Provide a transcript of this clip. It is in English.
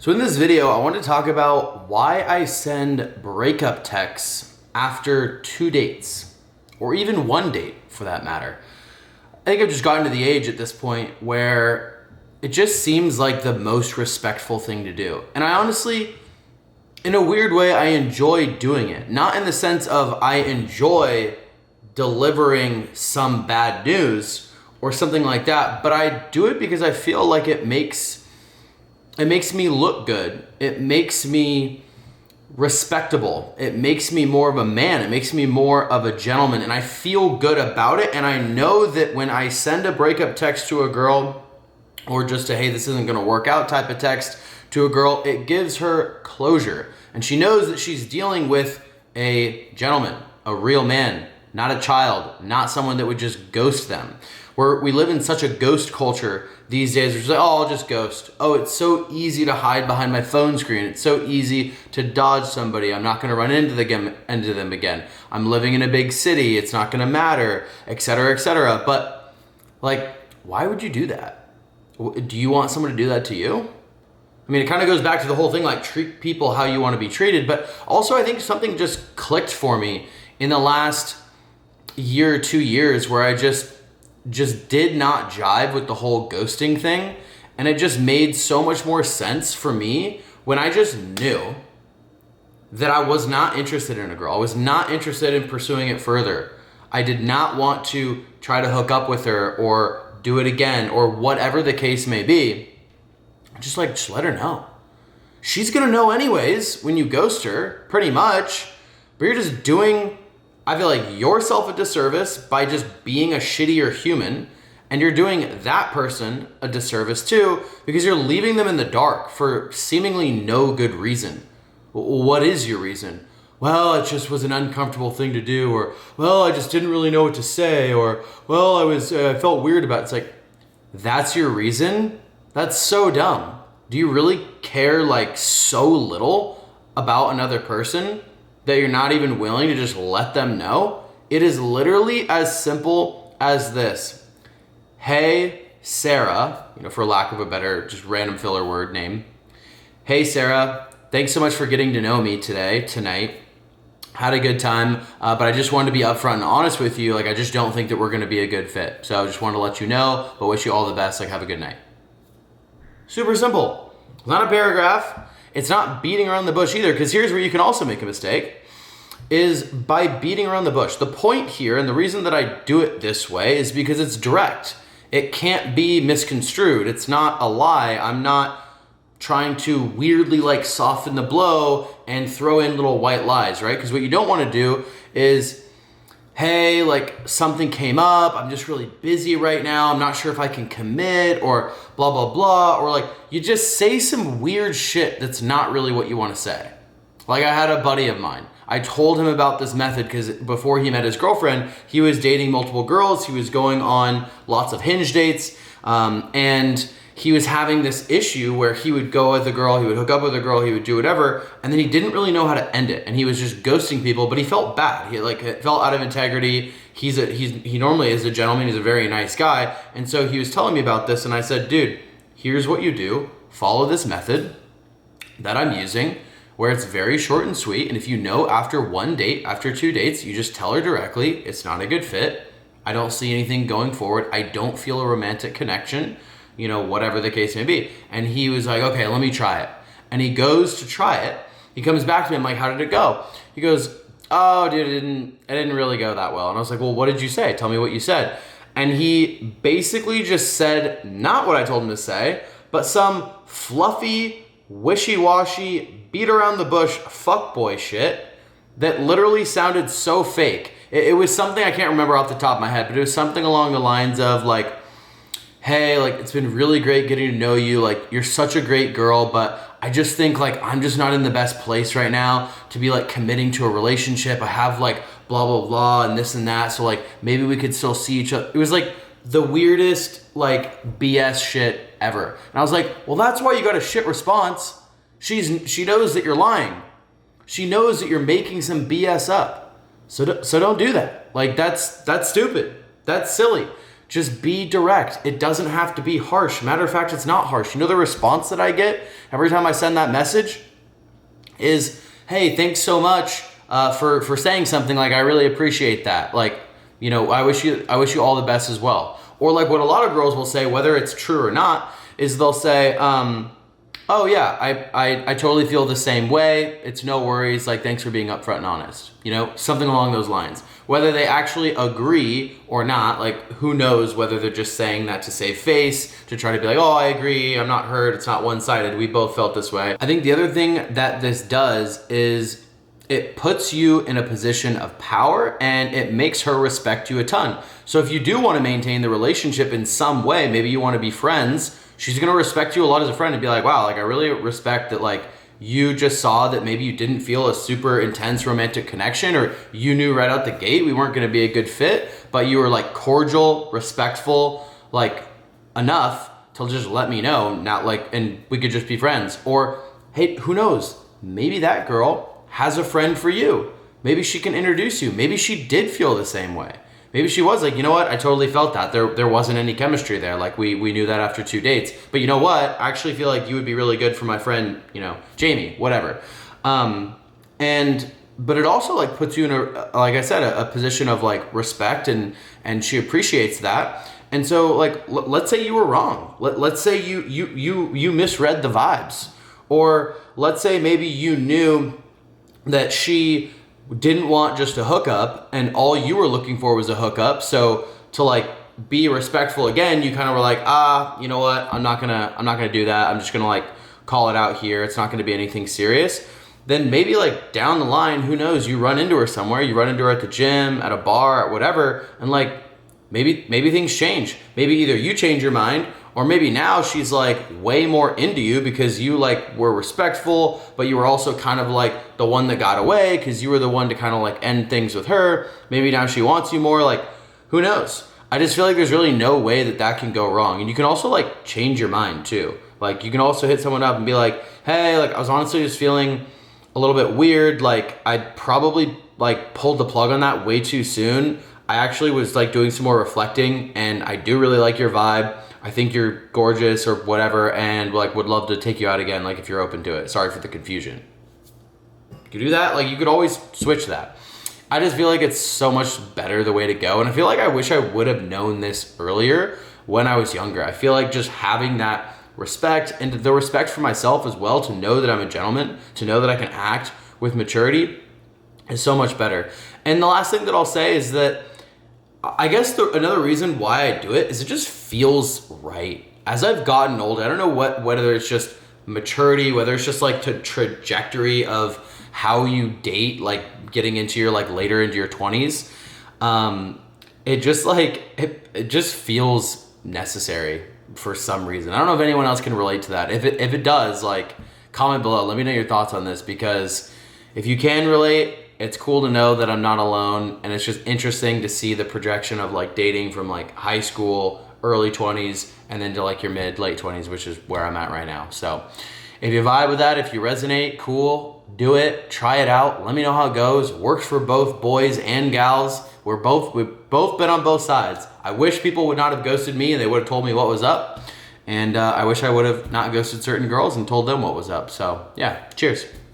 So in this video, I want to talk about why I send breakup texts after 2 dates, or even 1 date for that matter. I think I've just gotten to the age at this point where it just seems like the most respectful thing to do. And I honestly, in a weird way, I enjoy doing it. Not in the sense of I enjoy delivering some bad news or something like that, but I do it because I feel like it makes me look good. It makes me respectable. It makes me more of a man. It makes me more of a gentleman. And I feel good about it. And I know that when I send a breakup text to a girl, or just a, hey, this isn't going to work out type of text to a girl, it gives her closure. And she knows that she's dealing with a gentleman, a real man, not a child, not someone that would just ghost them. We live in such a ghost culture these days. We're just like, oh, I'll just ghost. Oh, it's so easy to hide behind my phone screen. It's so easy to dodge somebody. I'm not going to run into them again. I'm living in a big city. It's not going to matter, etc., etc. But like, why would you do that? Do you want someone to do that to you? I mean, it kind of goes back to the whole thing, like treat people how you want to be treated. But also I think something just clicked for me in the last year or 2 years where I just did not jive with the whole ghosting thing. And it just made so much more sense for me when I just knew that I was not interested in a girl. I was not interested in pursuing it further. I did not want to try to hook up with her or do it again or whatever the case may be. Just let her know. She's gonna know anyways when you ghost her, pretty much. But you're just doing, I feel like, yourself a disservice by just being a shittier human, and you're doing that person a disservice too because you're leaving them in the dark for seemingly no good reason. What is your reason? Well, it just was an uncomfortable thing to do, or well, I just didn't really know what to say, or well, I felt weird about it. It's like, that's your reason? That's so dumb. Do you really care like so little about another person that you're not even willing to just let them know? It is literally as simple as this. Hey, Sarah, for lack of a better, just random filler word name. Hey, Sarah, thanks so much for getting to know me tonight. Had a good time, but I just wanted to be upfront and honest with you. Like, I just don't think that we're going to be a good fit. So I just wanted to let you know, but wish you all the best. Like, have a good night. Super simple. It's not a paragraph. It's not beating around the bush either, because here's where you can also make a mistake, is by beating around the bush. The point here, and the reason that I do it this way, is because it's direct. It can't be misconstrued. It's not a lie. I'm not trying to weirdly like soften the blow and throw in little white lies, right? Because what you don't want to do is, hey, like something came up, I'm just really busy right now, I'm not sure if I can commit, or blah, blah, blah, or like you just say some weird shit that's not really what you want to say. Like, I had a buddy of mine. I told him about this method because before he met his girlfriend, he was dating multiple girls, he was going on lots of Hinge dates, and he was having this issue where he would go with a girl, he would hook up with a girl, he would do whatever, and then he didn't really know how to end it, and he was just ghosting people, but he felt bad. It felt out of integrity. He normally is a gentleman, he's a very nice guy, and so he was telling me about this, and I said, dude, here's what you do. Follow this method that I'm using, where it's very short and sweet, and if you know after 1 date, after 2 dates, you just tell her directly, it's not a good fit, I don't see anything going forward, I don't feel a romantic connection, whatever the case may be. And he was like, okay, let me try it. And he goes to try it. He comes back to me, I'm like, how did it go? He goes, oh, dude, it didn't really go that well. And I was like, well, what did you say? Tell me what you said. And he basically just said not what I told him to say, but some fluffy, wishy-washy, beat around the bush fuckboy shit that literally sounded so fake. It was something I can't remember off the top of my head, but it was something along the lines of like, hey, like, it's been really great getting to know you. Like, you're such a great girl, but I just think like I'm just not in the best place right now to be like committing to a relationship. I have like blah, blah, blah, and this and that. So like maybe we could still see each other. It was like the weirdest like BS shit ever. And I was like, well, that's why you got a shit response. She knows that you're lying. She knows that you're making some BS up. So don't do that. Like, that's stupid. That's silly. Just be direct. It doesn't have to be harsh. Matter of fact, it's not harsh. You know the response that I get every time I send that message is, hey, thanks so much for saying something. Like, I really appreciate that. Like, you know, I wish you all the best as well. Or like what a lot of girls will say, whether it's true or not, is they'll say, oh yeah, I totally feel the same way. It's no worries. Like, thanks for being upfront and honest. You know, something along those lines. Whether they actually agree or not, like, who knows whether they're just saying that to save face, to try to be like, oh, I agree, I'm not hurt, it's not one-sided, we both felt this way. I think the other thing that this does is it puts you in a position of power and it makes her respect you a ton. So if you do want to maintain the relationship in some way, maybe you want to be friends, she's going to respect you a lot as a friend and be like, wow, like, I really respect that, like, you just saw that maybe you didn't feel a super intense romantic connection, or you knew right out the gate we weren't going to be a good fit, but you were like cordial, respectful, like enough to just let me know, not like, and we could just be friends. Or, hey, who knows? Maybe that girl has a friend for you. Maybe she can introduce you. Maybe she did feel the same way. Maybe she was like, you know what? I totally felt that. There wasn't any chemistry there. Like, we knew that after 2 dates. But you know what? I actually feel like you would be really good for my friend, you know, Jamie, whatever. But it also like puts you in a, like I said, a position of like respect, and she appreciates that. And so like, let's say you were wrong. Let's say you misread the vibes, or let's say maybe you knew that she didn't want just a hookup and all you were looking for was a hookup. So to like be respectful again, you kind of were like, you know what? I'm not gonna do that. I'm just gonna like call it out here. It's not gonna be anything serious. Then maybe like down the line, who knows? You run into her somewhere. You run into her at the gym, at a bar, at whatever, and like maybe things change. Maybe either you change your mind, or maybe now she's like way more into you because you like were respectful, but you were also kind of like the one that got away because you were the one to kind of like end things with her. Maybe now she wants you more. Like, who knows? I just feel like there's really no way that can go wrong. And you can also like change your mind too. Like, you can also hit someone up and be like, hey, like, I was honestly just feeling a little bit weird. Like, I probably like pulled the plug on that way too soon. I actually was like doing some more reflecting, and I do really like your vibe. I think you're gorgeous or whatever, and like would love to take you out again, like, if you're open to it. Sorry for the confusion. You could do that. Like, you could always switch that. I just feel like it's so much better the way to go. And I feel like I wish I would have known this earlier when I was younger. I feel like just having that respect, and the respect for myself as well, to know that I'm a gentleman, to know that I can act with maturity, is so much better. And the last thing that I'll say is that I guess another reason why I do it is it just feels right. As I've gotten older, I don't know whether it's just maturity, whether it's just like the trajectory of how you date, like getting into your like later into your 20s. It just like, it just feels necessary for some reason. I don't know if anyone else can relate to that. If it does, like, comment below. Let me know your thoughts on this, because if you can relate, it's cool to know that I'm not alone, and it's just interesting to see the projection of like dating from like high school, early 20s, and then to like your late 20s, which is where I'm at right now. So if you vibe with that, if you resonate, cool, do it, try it out. Let me know how it goes. Works for both boys and gals. We've both been on both sides. I wish people would not have ghosted me and they would have told me what was up. And I wish I would have not ghosted certain girls and told them what was up. So yeah, cheers.